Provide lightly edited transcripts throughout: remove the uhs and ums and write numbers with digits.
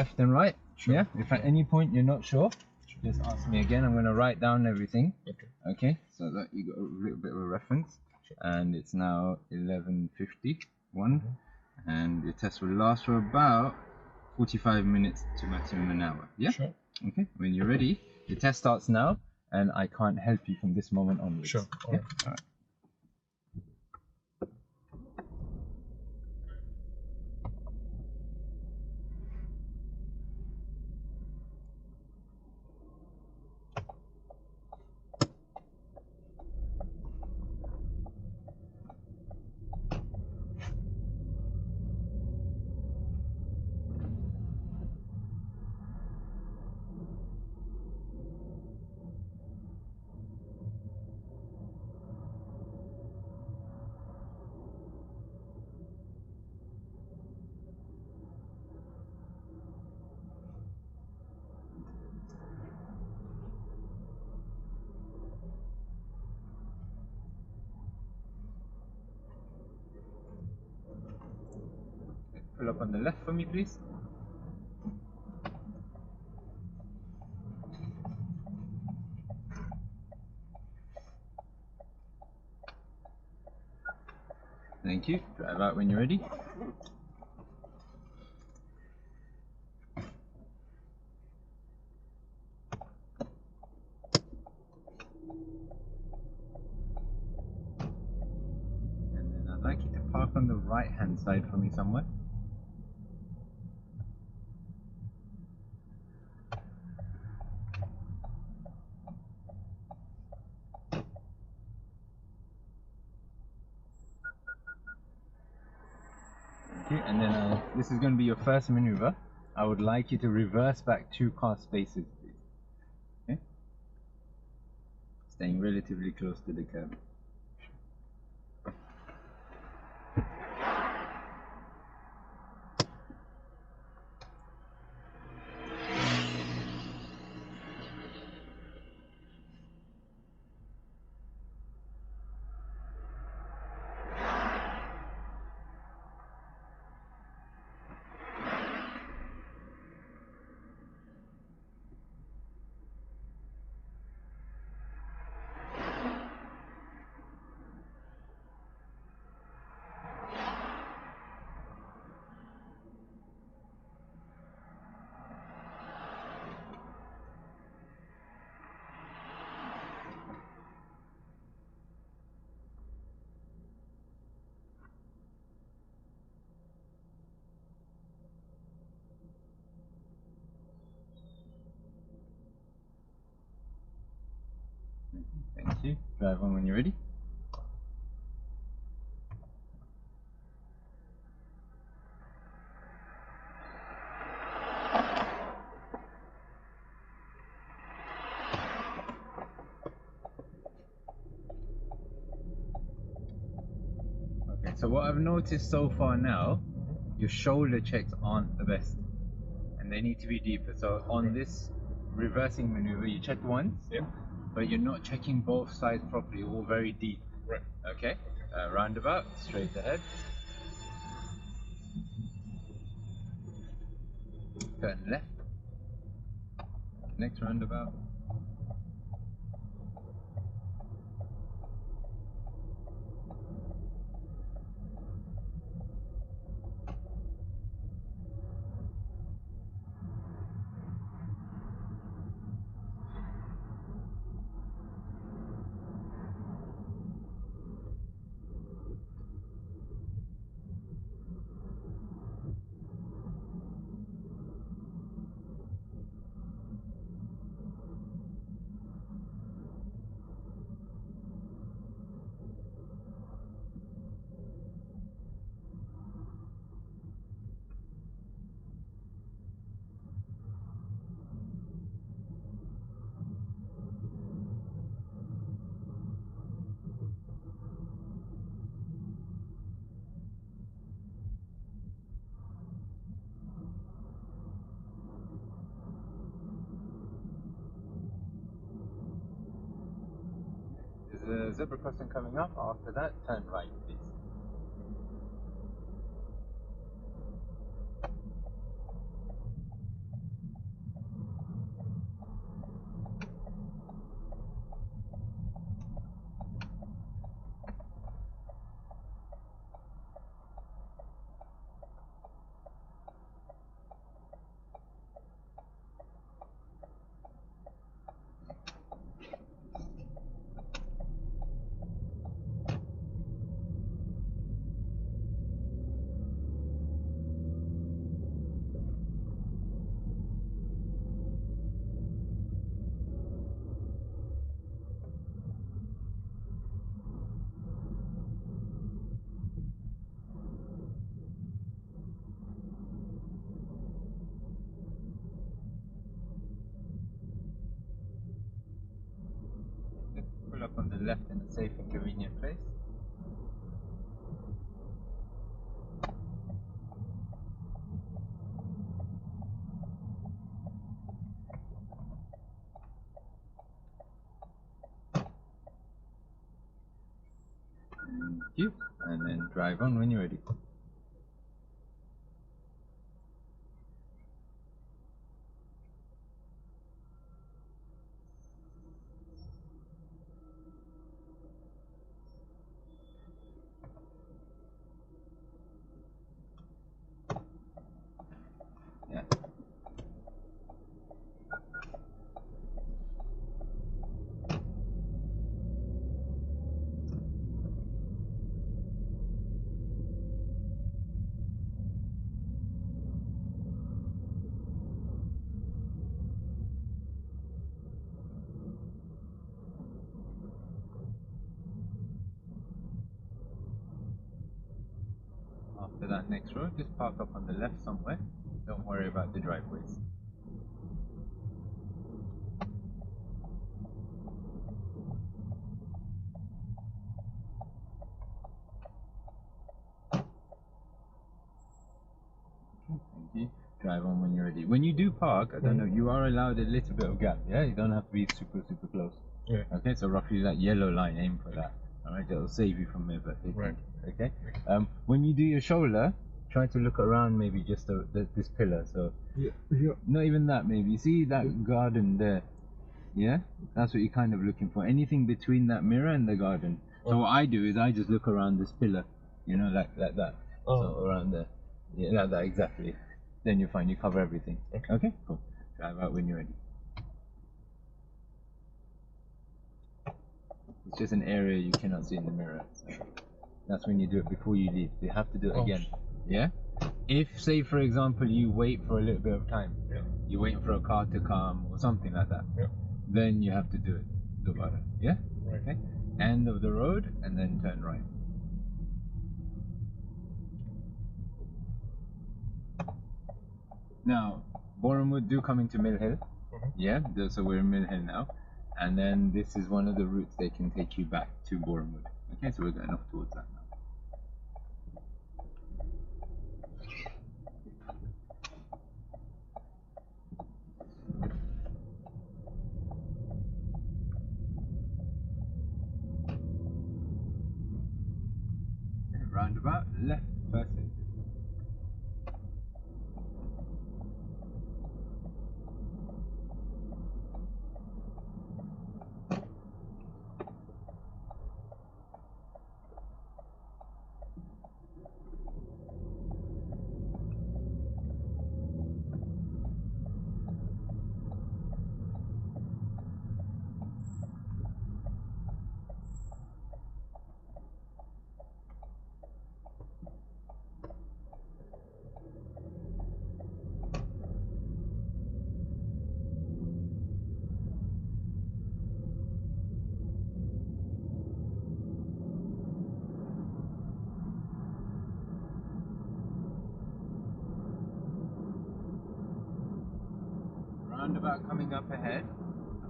left and right. Sure. Yeah. If at any point you're not sure, just ask me again. I'm going to write down everything. Okay. Okay. So that you got a little bit of a reference. Sure. And it's now 11:51, and the test will last for about 45 minutes to maximum an hour. Yeah. Sure. Okay. When you're ready, the test starts now, and I can't help you from this moment onwards. Sure. Yeah? All right. Pull up on the left for me, please. Thank you. Drive out when you're ready. And then I'd like you to park on the right hand side for me somewhere. And then this is going to be your first maneuver. I would like you to reverse back 2 car spaces, please. Okay? Staying relatively close to the curb. Thank you. Drive on when you're ready. Okay, so what I've noticed so far now, your shoulder checks aren't the best, and they need to be deeper. So on this reversing maneuver, you check once, but you're not checking both sides properly, or very deep. Right. Okay. Roundabout, straight ahead. Turn left. Next roundabout. There's a zebra crossing coming up. After that, turn right, please. left in a safe and convenient place. Thank you. And then drive on when you're ready. Yeah. After that next road, just park up on the left somewhere. Don't worry about the driveways. Thank you. Drive on when you're ready. When you do park, I don't know, you are allowed a little bit of gap, yeah? You don't have to be super close. Yeah. Okay, so roughly that yellow line, aim for that. Alright, that'll save you from ever hitting. Right. Okay? When you do your shoulder, try to look around maybe just this pillar. So Yeah. not even that maybe. You see that garden there? Yeah? That's what you're kind of looking for. Anything between that mirror and the garden. So what I do is I just look around this pillar, you know, like that. So around there. Yeah, like that exactly. Then you find you cover everything. Okay? Cool. Drive out when you're ready. It's just an area you cannot see in the mirror. So that's when you do it before you leave. So you have to do it again. Yeah? If, say, for example, you wait for a little bit of time, you're waiting for a car to come or something like that, then you have to do it. Dobara. Yeah? Right. Okay? End of the road and then turn right. Now, Borehamwood do come into Mill Hill. Yeah, so we're in Mill Hill now. And then this is one of the routes they can take you back to Borehamwood. Okay, so we're going off towards that now. Roundabout, left, first exit. Roundabout coming up ahead,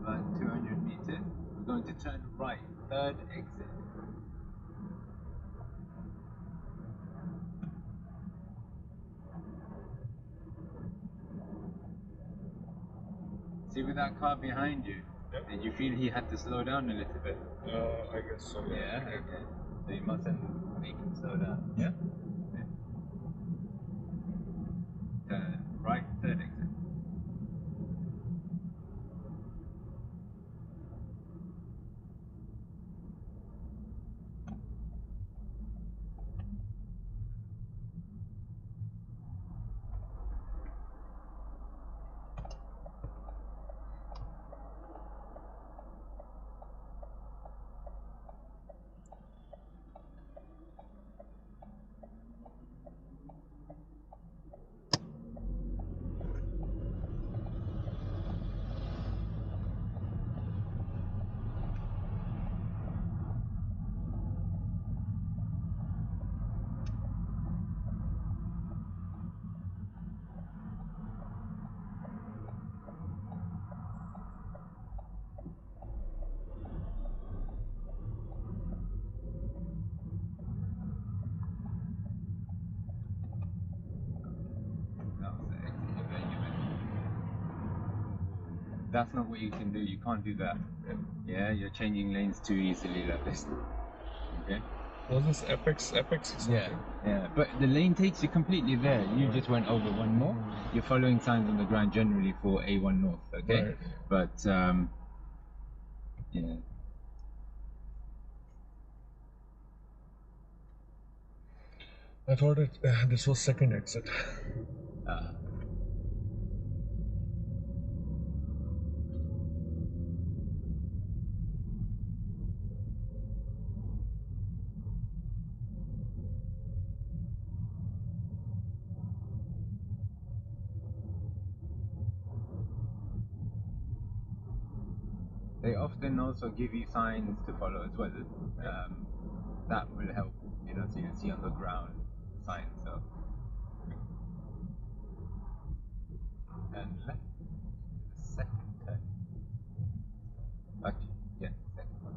about 200 meters. We're going to turn right, third exit. See with that car behind you, did you feel he had to slow down a little bit? I guess so. Yeah, okay. So you mustn't make him slow down. Yeah? Okay. Turn right, third exit. that's not what you can do. You can't do that. Yeah, you're changing lanes too easily like this. Okay. Was this Apex or something? Yeah. But the lane takes you completely there. You just went over one more. You're following signs on the ground generally for A1 North. Okay. Right. But yeah. I thought this was second exit. They often also give you signs to follow as well. That will help, you know, so you can see on the ground signs. So, and left, the second turn. Actually, yeah, second one.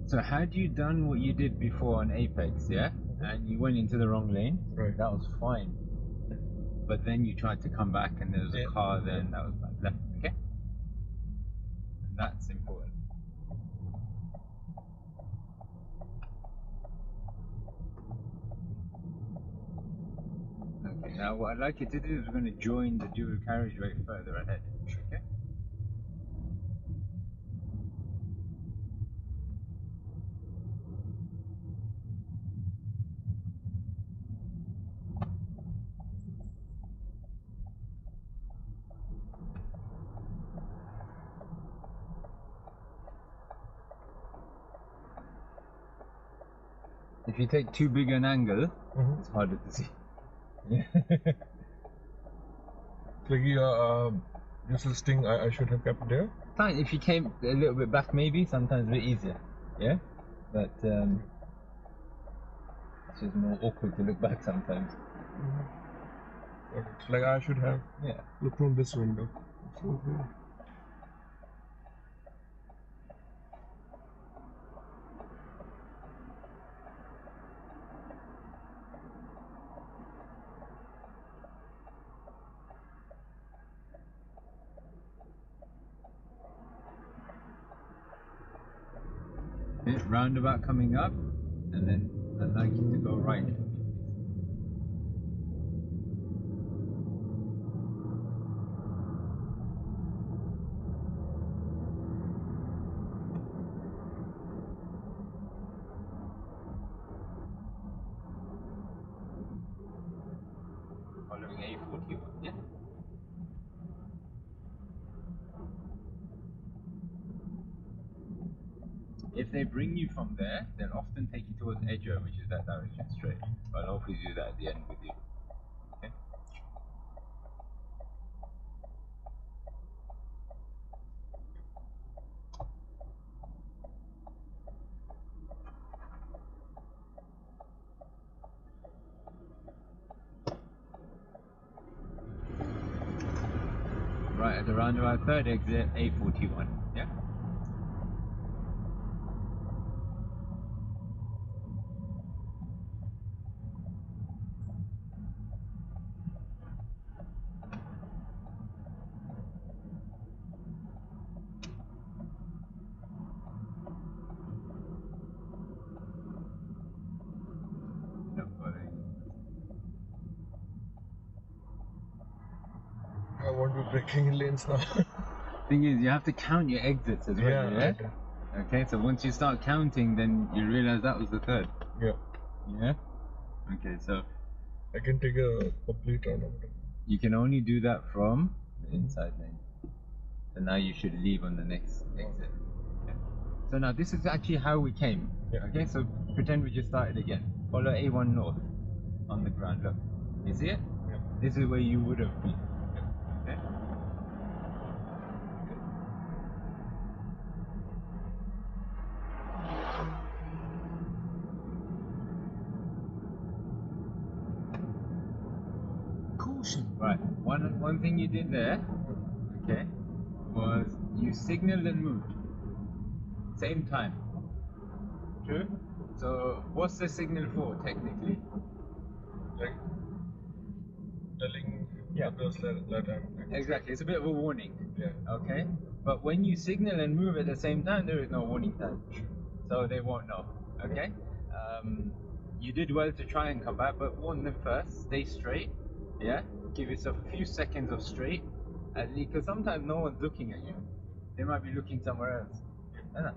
So had you done what you did before on Apex, yeah, and you went into the wrong lane, Right. that was fine. But then you tried to come back and there was a car there and that was bad. Left, okay? And that's important. Okay, now what I'd like you to do is we're going to join the dual carriageway further ahead, okay? If you take too big an angle, it's harder to see. Yeah. So this is thing I should have kept there. Fine, if you came a little bit back maybe, sometimes a bit easier. Yeah? But it's just more awkward to look back sometimes. It's like I should have looked from this window. Roundabout coming up, and then I'd like you to go right. Following A41, yeah? If they bring you from there, they'll often take you towards Edgeware, which is that direction straight. I'll hopefully do that at the end with you. Okay? Right at the roundabout, third exit, A41, yeah? I won't be breaking lanes now. Thing is, you have to count your exits as well, yeah? Okay, so once you start counting, then you realize that was the third. Yeah. Yeah? Okay, so I can take a complete roundabout. you can only do that from the inside lane. So now you should leave on the next exit. Okay. So now this is actually how we came. Yeah. Okay, so pretend we just started again. Follow A1 North on the ground. Look, you see it? Yeah. This is where you would have been. Okay? Caution. Right. One thing you did there, okay, was you signaled and moved. Same time. True? So what's the signal for technically? Like telling Yeah. others that I'm Exactly. It's a bit of a warning. Yeah. Okay? But when you signal and move at the same time, there is no warning time. So they won't know. Okay? You did well to try and come back, but warn them first. Stay straight. Yeah? Give yourself a few seconds of straight. At least, because sometimes no one's looking at you. They might be looking somewhere else. Yeah.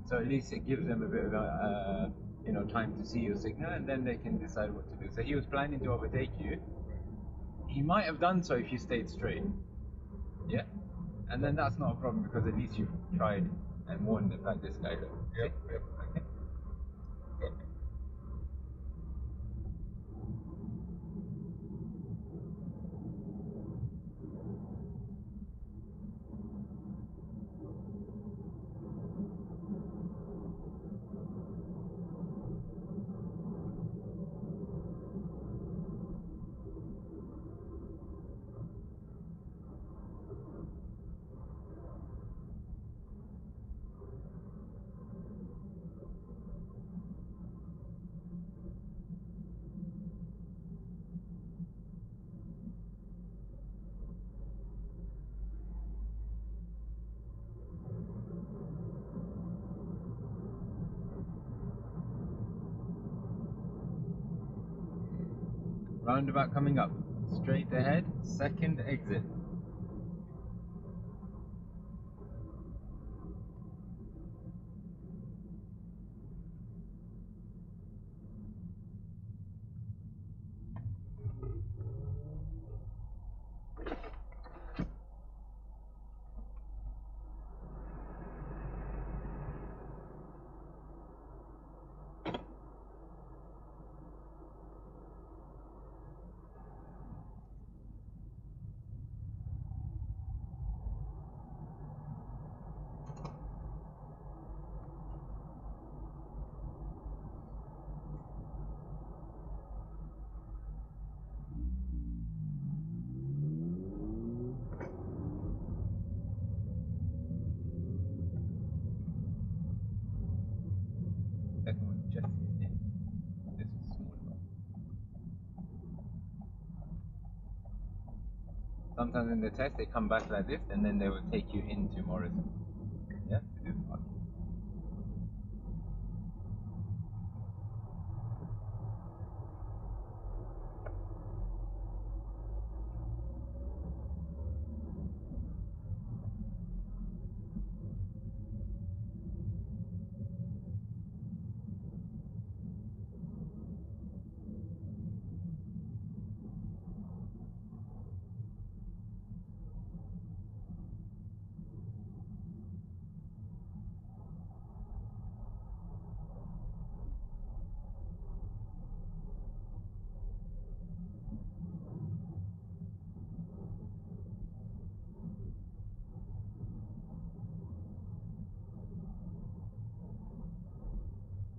So at least it gives them a bit of time to see your signal, and then they can decide what to do. So he was planning to overtake you. He might have done so if you stayed straight. Yeah? And then that's not a problem because at least you've tried and warned about this guy. Yep. Yep. Okay? Got it. Roundabout coming up. Straight ahead, second exit. Second one, just yeah. This is small. Sometimes in the test they come back like this and then they will take you into Morrison. Yeah? To do the parking.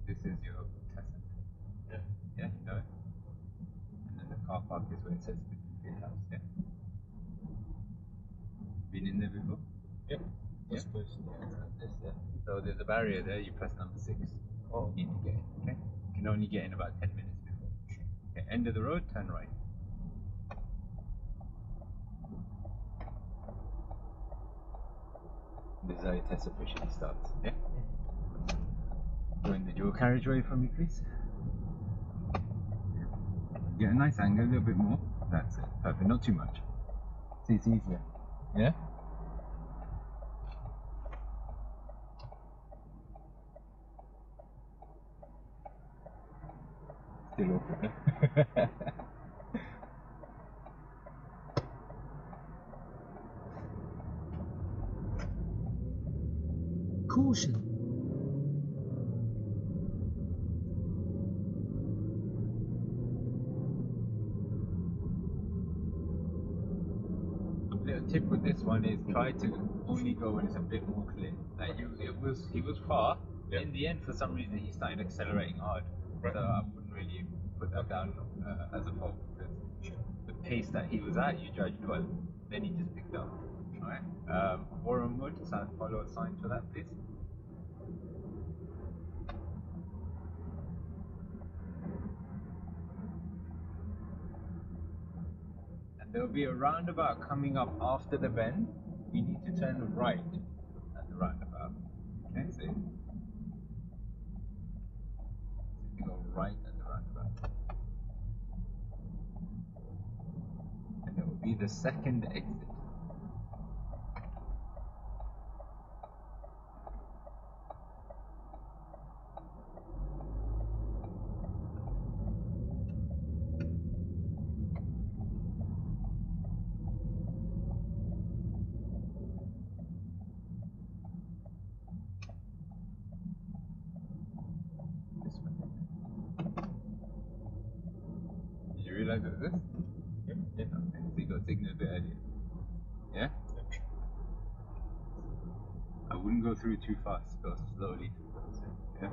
This is your test center. Yeah. Yeah, you know it? And then the car park is where it says Field House, yeah? Been in there before? Yep. This Yeah. place. This, yeah. So there's a barrier there, you press number 6. Oh. You need to get in, okay? You can only get in about 10 minutes before. Okay, end of the road, turn right. This is how your test officially starts, yeah? Join the dual carriageway for me, please. Get a nice angle, a little bit more. That's it, perfect, not too much. See, it's easier. Yeah? Still awkward, huh? Caution. tip with this one is try to only go when it's a bit more clear. Like he was far. Yeah. In the end, for some reason, he started accelerating hard. Right. So I wouldn't really put that down as a fault because the pace that he was at, you judged well. Then he just picked up. All right. Borehamwood, follow a sign for that, please. There will be a roundabout coming up after the bend. We need to turn right at the roundabout. Okay, so you go right at the roundabout. And it will be the second exit. Did you realize it was this? Yep. Yeah. Okay. So you got signal a bit earlier. Yeah? I wouldn't go through too fast, go slowly. Yeah?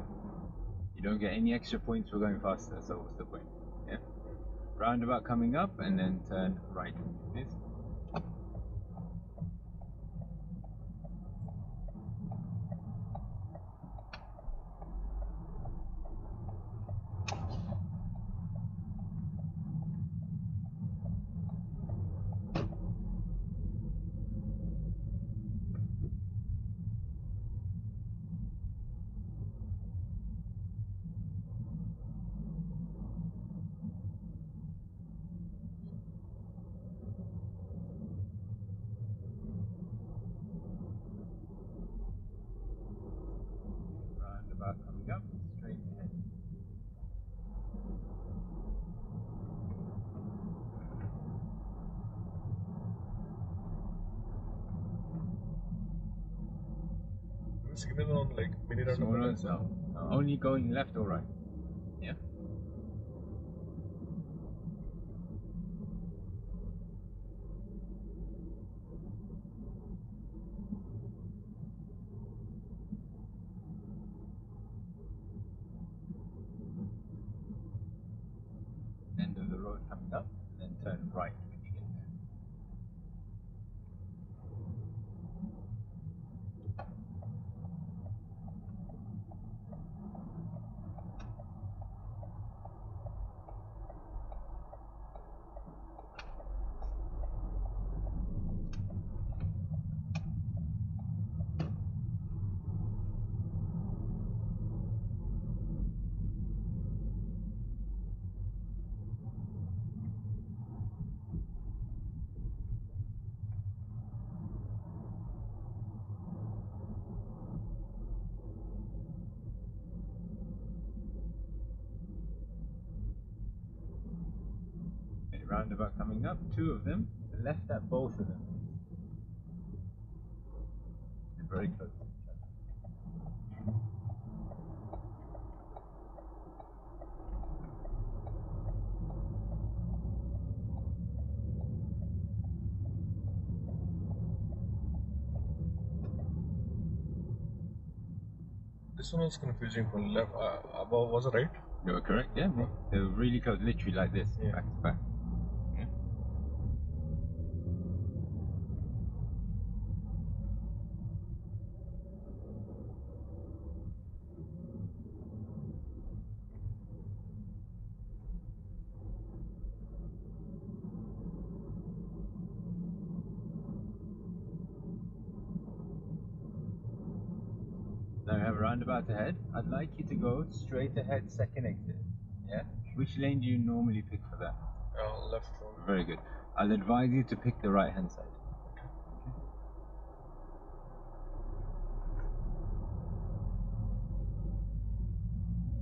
You don't get any extra points for going faster, so what's the point? Yeah? Roundabout coming up and then turn right. Please. Roundabout coming up, straight ahead. Signal on like mini Small roundabout. ones, no. No. Only going left or right. Yeah? End of the road coming up, and then turn right when you get there. Okay, roundabout coming up, two of them. Left at both of them. They're very close to each other. This one was confusing. From left above was it right? You were correct, yeah. They were really close, literally like this, Yeah. back to back. Yeah. Now we have a roundabout ahead. I'd like you to go straight ahead, second exit. Yeah? Which lane do you normally pick for that? Left road. Very good. I'll advise you to pick the right hand side.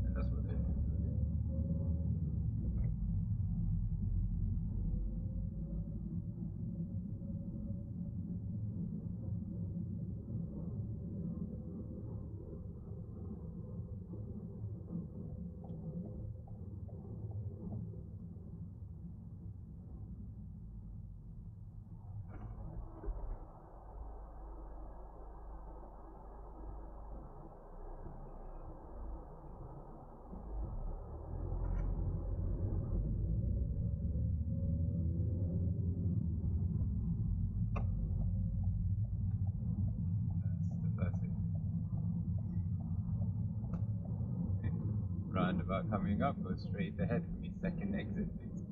And that's what they're doing. roundabout coming up, go straight ahead for me. Second exit, please.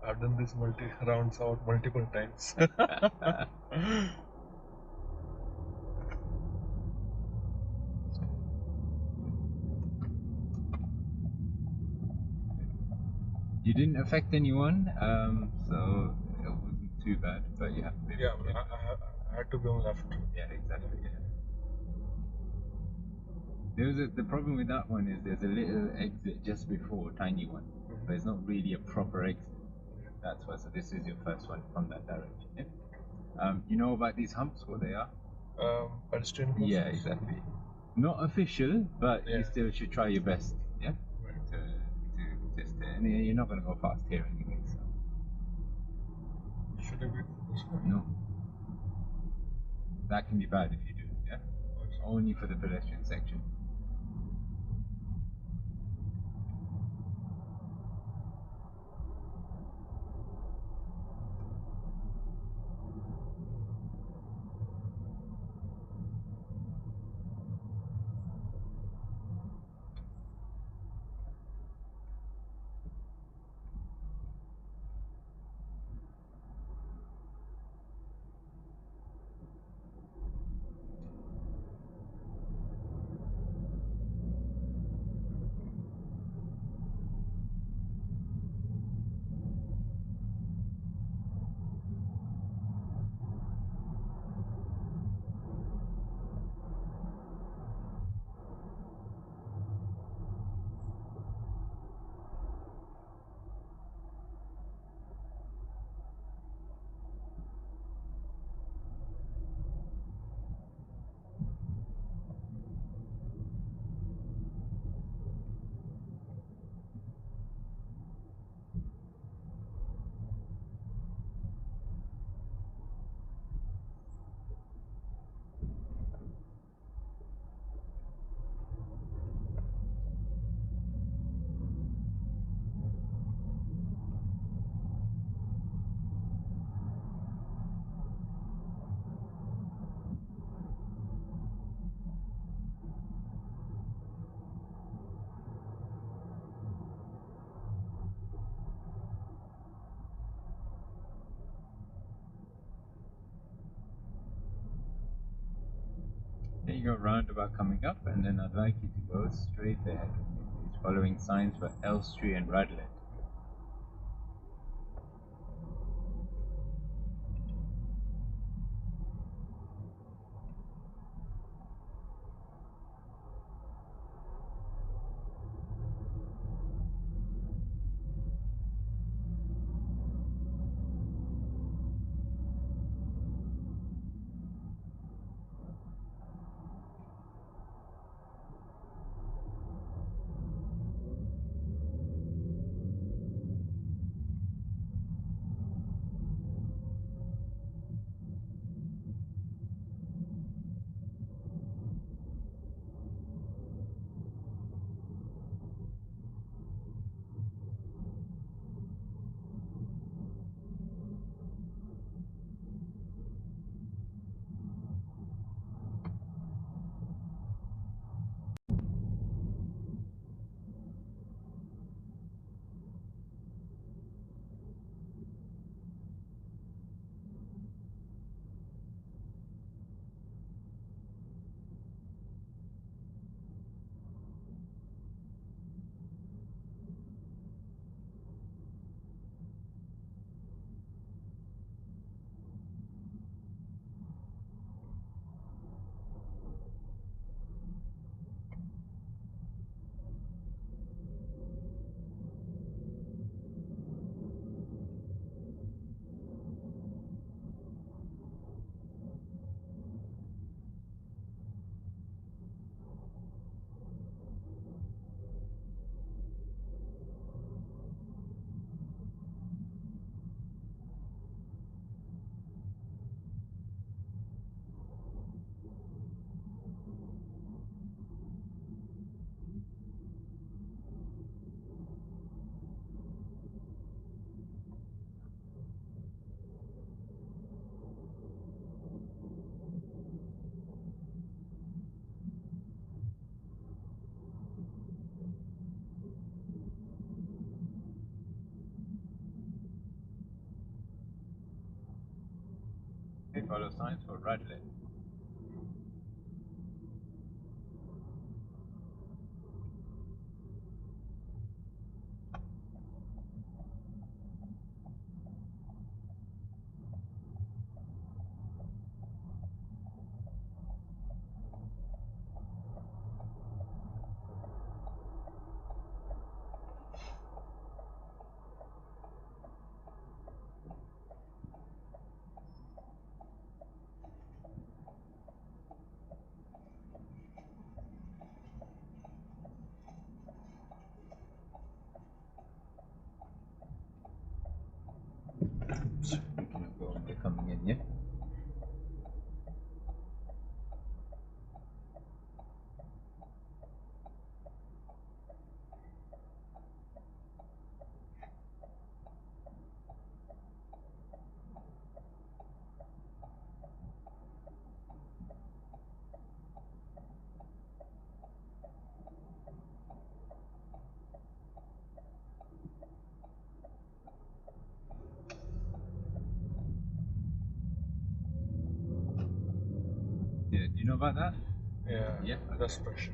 I've done this rounds out multiple times. You didn't affect anyone, so it wasn't too bad, but you have to be. Yeah, I had to be on left. Yeah, exactly. Yeah. The problem with that one is there's a little exit just before, tiny one, but it's not really a proper exit. That's why. So this is your first one from that direction. Yeah? You know about these humps? What they are? Pedestrian crossings. Yeah, exactly. Not official, but you Yeah. still should try your best. Yeah. Right. To just and you're not gonna go fast here anyway. So Should I be this one? no. That can be bad if you do. Yeah. Only for the pedestrian section. Then you got roundabout coming up, and then I'd like you to go straight ahead. It's following signs for Elstree and Radlett. follow signs for Radley. They're coming in, yeah? Yeah, do you know about that? Yeah. Yeah. That's pressure.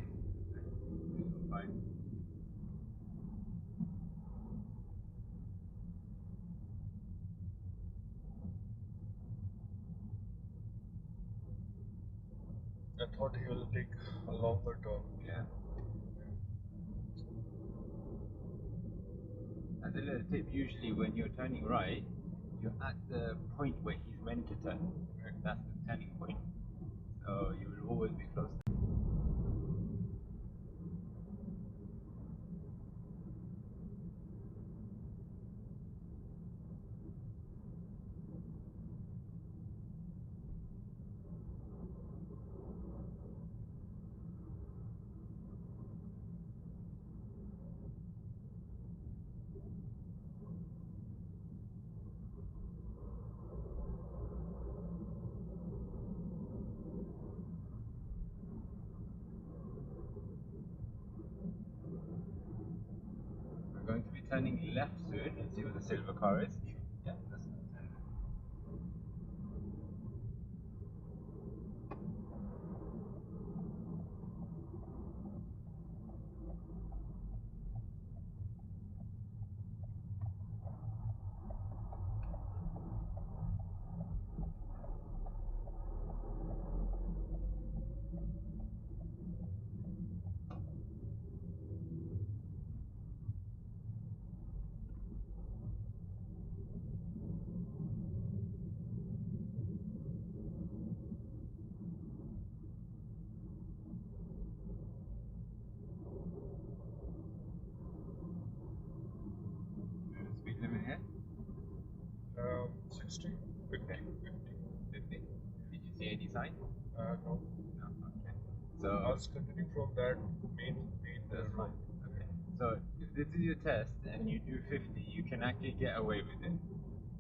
Fine. I thought he will take a longer turn. Yeah. As a little tip, usually when you're turning right, you're at the point where he's meant to turn. That's the turning point. So you will always be close. We're going to be turning left soon and see where the silver car is. Yeah, that's not turning. Speed limit here? 60, 50, Okay. 50. Did you see any sign? No. No. Okay. I So was continuing from that main that's road. fine. Okay. So if this is your test and you do 50, you can actually get away with it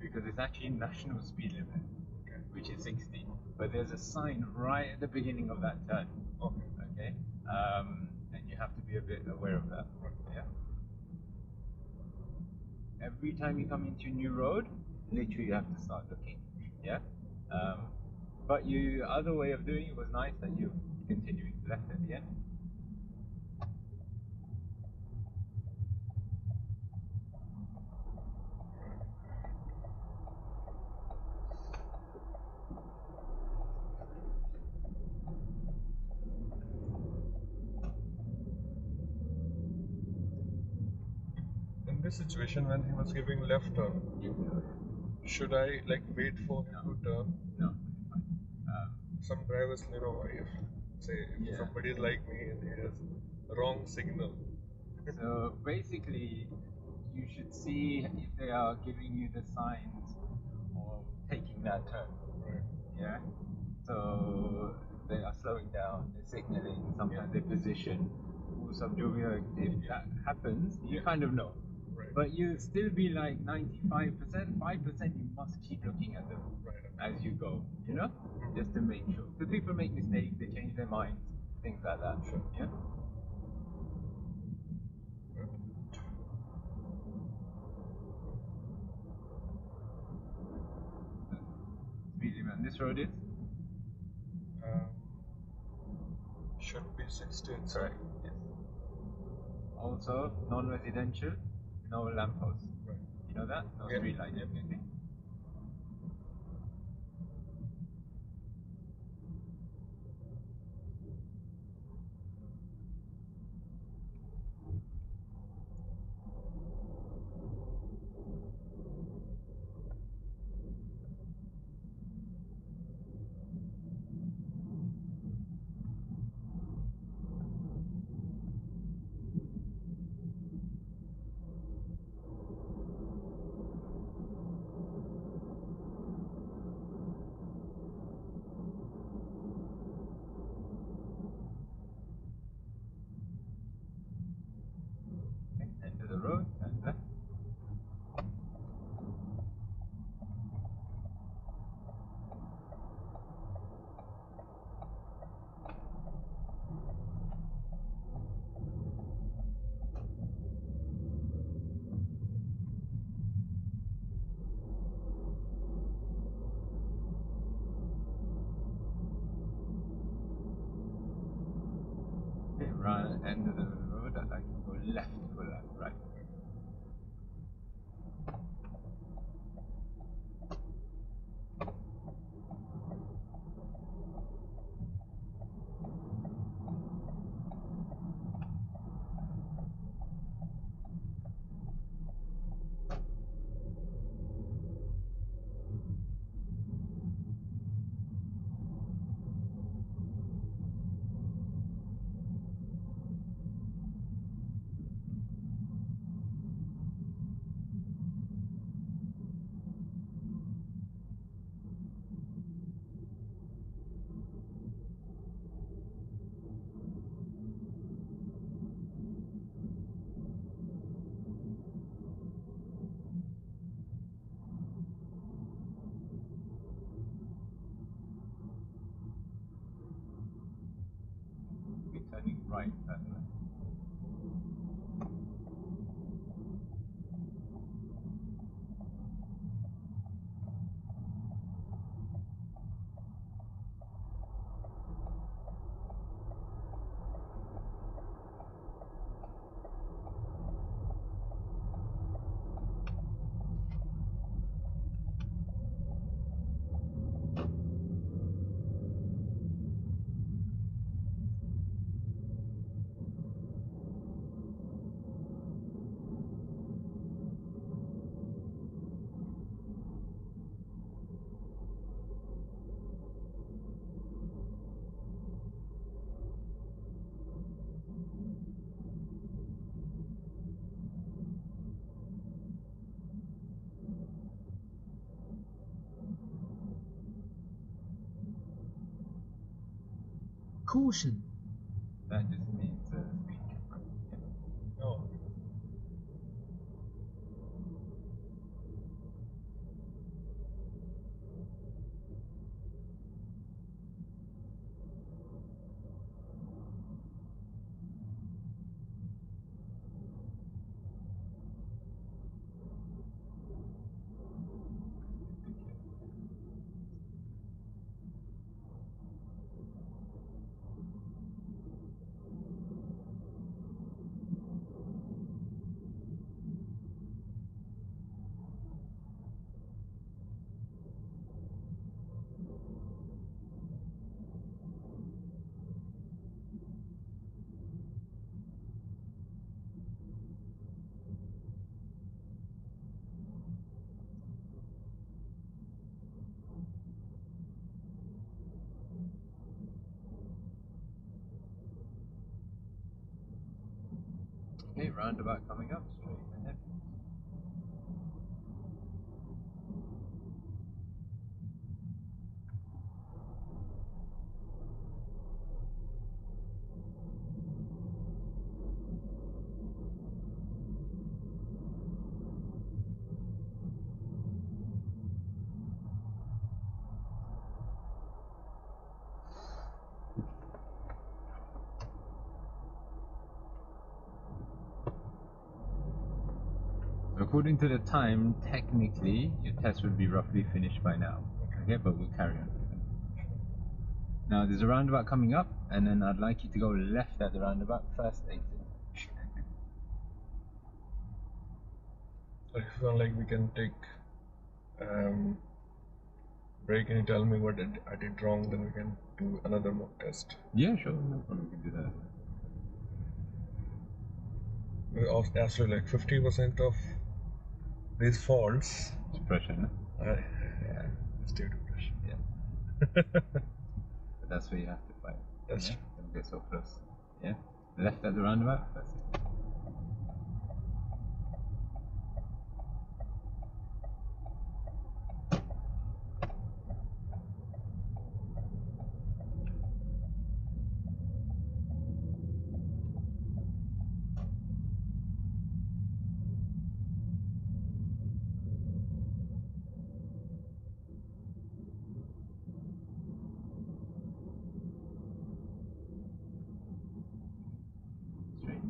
because it's actually national speed limit, Okay. which is 60. But there's a sign right at the beginning of that turn. Okay. Okay. And you have to be a bit aware of that. Yeah. Every time you come into a new road, literally you have to start looking. Yeah. But your other way of doing it was nice that you continuing left at the end. In this situation, when he was giving left turn, should I like wait for him to turn? No, fine. Some drivers, if say if Yeah. somebody is like me and he has wrong signal. So basically, you should see if they are giving you the signs of taking that turn. Right. Yeah. So they are slowing down, they're signaling, sometimes they position. Also, if that happens, you kind of know. Right. But you still be like 95%, 5% you must keep looking at them Right. as you go, just to make sure. Because people make mistakes, they change their minds, things like that. Sure. Yeah. Speed limit And this road is? Should be 16. Correct, yes. Also, non-residential, no lamppost. Right. You know that? No Yeah. street light. Yeah. Okay. End of the road, and left. Okay, round end of the road, I'd like to go left for that, right. We're turning right, that's right. Caution. That just means speed camera. Yeah. Oh. Okay, roundabout coming up, straight ahead. So according to the time, technically, your test would be roughly finished by now. Okay. Okay, but we'll carry on. Now there's a roundabout coming up, and then I'd like you to go left at the roundabout, first exit. So if you want, like, we can take break and you tell me what I did wrong, then we can do another mock test. Yeah, sure, no problem, we can do that. Actually, like 50% of these faults, It's pressure, no? yeah, it's due to pressure. Yeah. But that's where you have to fight. That's yeah? Don't get so close. Yeah? Left at the roundabout, that's it. Straight.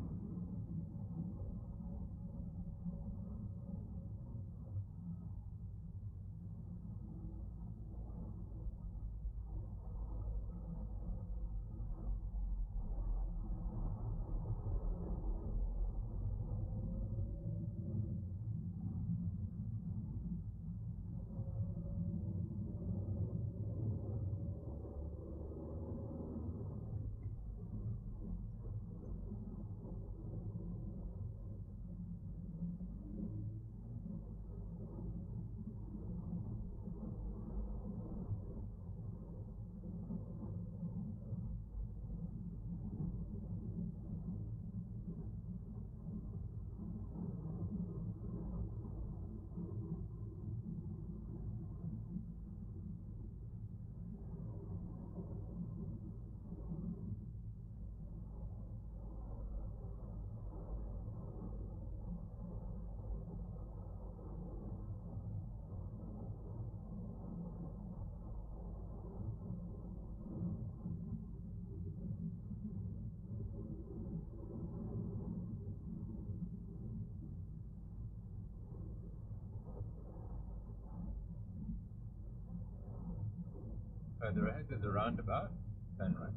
Further ahead is the roundabout, turn right.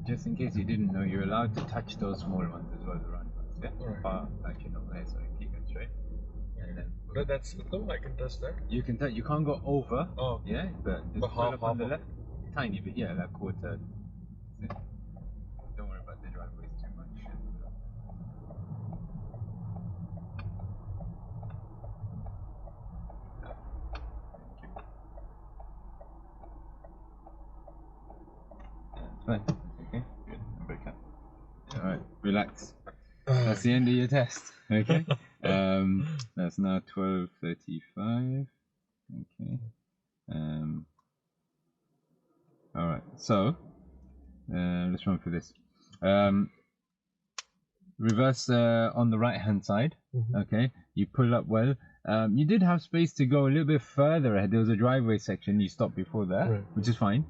Just in case you didn't know, you're allowed to touch those small ones as well, the roundabouts, yeah? Alright. Actually, no, sorry, keep it straight. And then But that's with them, I can test that. you can you can't go over, Oh. yeah, but just But pull half up on the of left, tiny bit, yeah, like quarter. That's it. Don't worry about the driveways too much. That's fine. Okay, good. Break up. Alright, relax. That's the end of your test. Okay. That's now 12:35. Okay. Alright, so let's run through this. Reverse on the right hand side. Okay, you pull up well. You did have space to go a little bit further ahead. There was a driveway section, you stopped before that, Right. which is fine.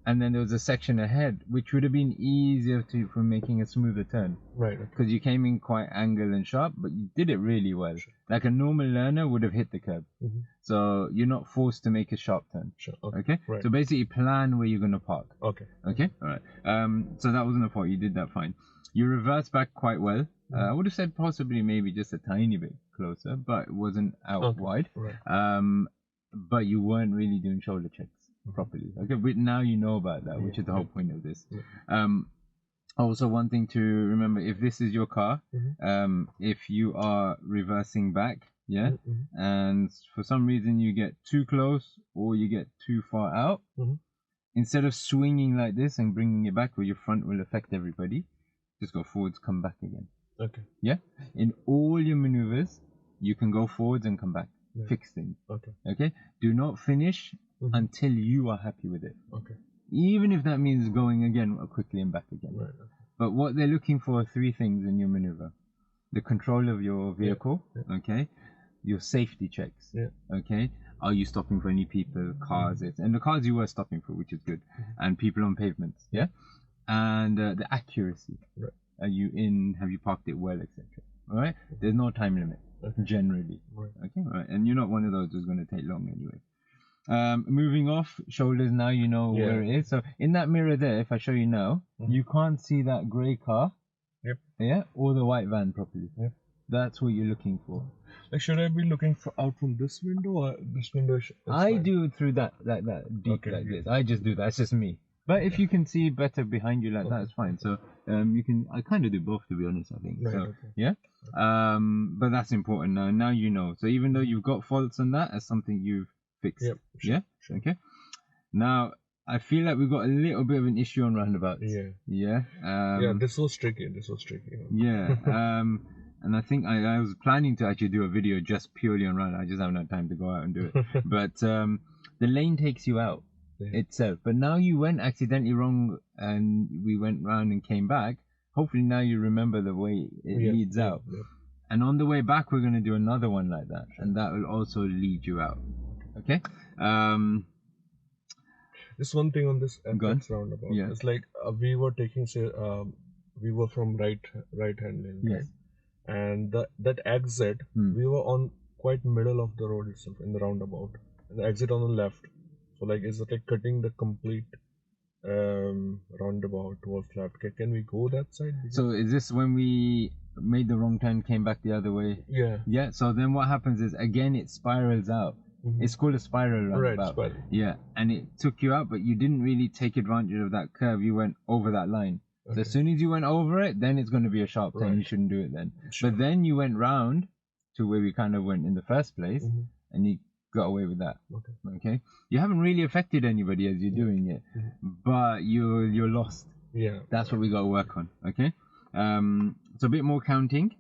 And then there was a section ahead, which would have been easier for making a smoother turn. Right. Okay. Because you came in quite angled and sharp, but you did it really well. Sure. Like a normal learner would have hit the curb. So you're not forced to make a sharp turn. Sure. Okay. Okay? Right. So basically plan where you're going to park. Okay. Okay? Alright. So that wasn't a fault. You did that fine. You reversed back quite well. I would have said possibly maybe just a tiny bit closer, but it wasn't out wide. Right. But you weren't really doing shoulder checks properly. Okay, but now you know about that, which is the whole point of this. Also, one thing to remember: if this is your car, if you are reversing back, yeah, and for some reason you get too close or you get too far out, instead of swinging like this and bringing it back, where your front will affect everybody, just go forwards, come back again. Okay. Yeah, in all your maneuvers, you can go forwards and come back. Fix things. Okay. Okay. Do not finish until you are happy with it. Okay. Even if that means going again quickly and back again. Right. But what they're looking for are three things in your maneuver. the control of your vehicle, okay, your safety checks, okay, are you stopping for any people, cars, and the cars you were stopping for, which is good, and people on pavements, and the accuracy, have you parked it well, etc. All right, there's no time limit generally, okay, all right, and you're not one of those who's going to take long anyway. Moving off shoulders, now you know where it is. So in that mirror there, if I show you now, you can't see that grey car, or the white van properly. That's what you're looking for. Like, should I be looking out from this window or this window? I do it through that deep this. I just do that. It's just me. But if you can see better behind you like that, it's fine. So you can. I kind of do both, to be honest. I think. Yeah. But that's important now. Now you know. So even though you've got faults on that, it's something you've fixed. Sure. Okay. Now I feel like we've got a little bit of an issue on roundabouts. Yeah. This was tricky. And I think I was planning to actually do a video just purely on round. I just haven't had time to go out and do it. But the lane takes you out itself. But now you went accidentally wrong and we went round and came back. Hopefully now you remember the way it leads out. And on the way back, we're going to do another one like that. And that will also lead you out. Okay? This one thing on this roundabout. It's like we were taking, we were from right hand lane. Yes. And that exit, we were on quite middle of the road itself in the roundabout. And the exit on the left. So like, is it like cutting the complete roundabout towards left? Can we go that side? So is this when we made the wrong turn, came back the other way? Yeah. So then what happens is, again, it spirals out. It's called a spiral roundabout. Spiral. Yeah, and it took you out, but you didn't really take advantage of that curve. You went over that line. So as soon as you went over it, then it's going to be a sharp turn. You shouldn't do it then. But then you went round to where we kind of went in the first place, and you got away with that. Okay. You haven't really affected anybody as you're doing it, but you're lost. That's what we got to work on. Okay. So a bit more counting,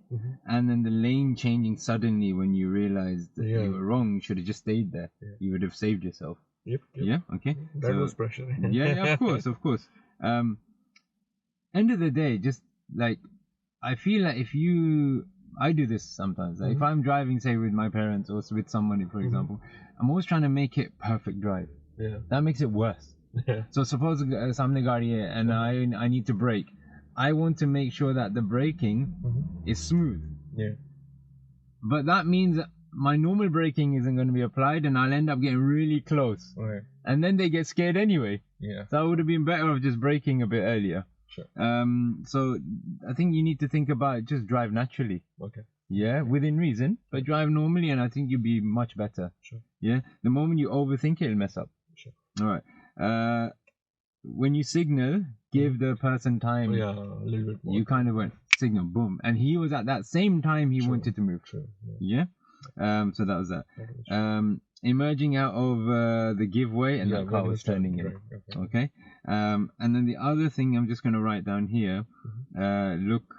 and then the lane changing suddenly when you realized that you were wrong. You should have just stayed there. You would have saved yourself. Yeah. Okay. That was pressure. Yeah. Of course. End of the day, just like, I feel like I do this sometimes. Like if I'm driving, say with my parents or with somebody, for example, I'm always trying to make it perfect drive. That makes it worse. So suppose samne gaadi hai and I need to brake. I want to make sure that the braking is smooth. But that means my normal braking isn't going to be applied, and I'll end up getting really close. And then they get scared anyway. So I would have been better off just braking a bit earlier. So I think you need to think about just drive naturally. Yeah, within reason, but drive normally, and I think you'll be much better. Yeah, the moment you overthink it, it'll mess up. All right. When you signal, give the person time. A little bit more. You kind of went signal, boom, and he was at that same time he wanted to move. Yeah. So that was that. Emerging out of the giveaway, and that car was turning in. Okay. And then the other thing I'm just going to write down here, look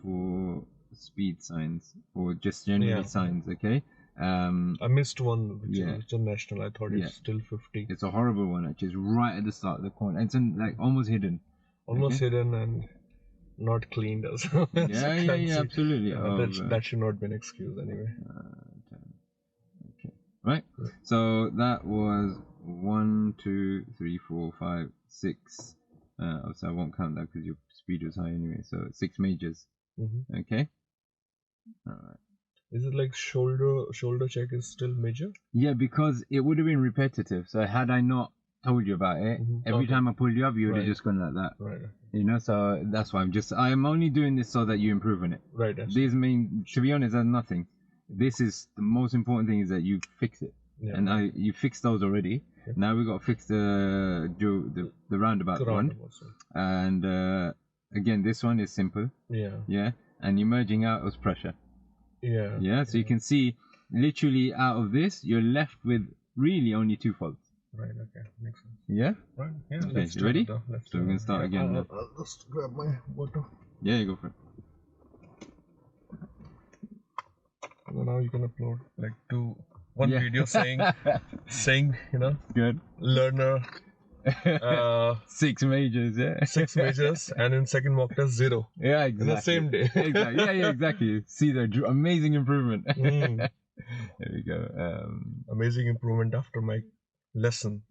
for speed signs or just generally signs. Okay. I missed one, which is international. I thought it's still 50. It's a horrible one, actually. It's right at the start of the corner. It's like almost hidden. Hidden and not cleaned as well. Yeah, absolutely. That should not be an excuse anyway. Okay. Right. So that was 1, 2, 3, 4, 5, 6. So I won't count that because your speed was high anyway. So 6 majors. Okay. All right. Is it like shoulder check is still major? Yeah, because it would have been repetitive. So had I not told you about it, every time I pulled you up, you would have just gone like that. You know, so that's why I'm only doing this so that you improve on it. These mean, to be honest, there's nothing. This is the most important thing, is that you fix it. And you fixed those already. Now we've got to fix the roundabout one. And again, this one is simple. Yeah. And emerging out was pressure. Yeah, so you can see literally out of this, you're left with really only 2 faults. Okay, makes sense. Yeah? Yeah, okay, you ready? So we're going to start again. I'll just grab my water. Yeah, you go for it. And now you can upload like one video saying, you know, good learner 6 majors, yeah. 6 majors, and in second mock test 0. Yeah, exactly. In the same day. Exactly. Yeah, exactly. See the amazing improvement. Mm. There we go. Amazing improvement after my lesson.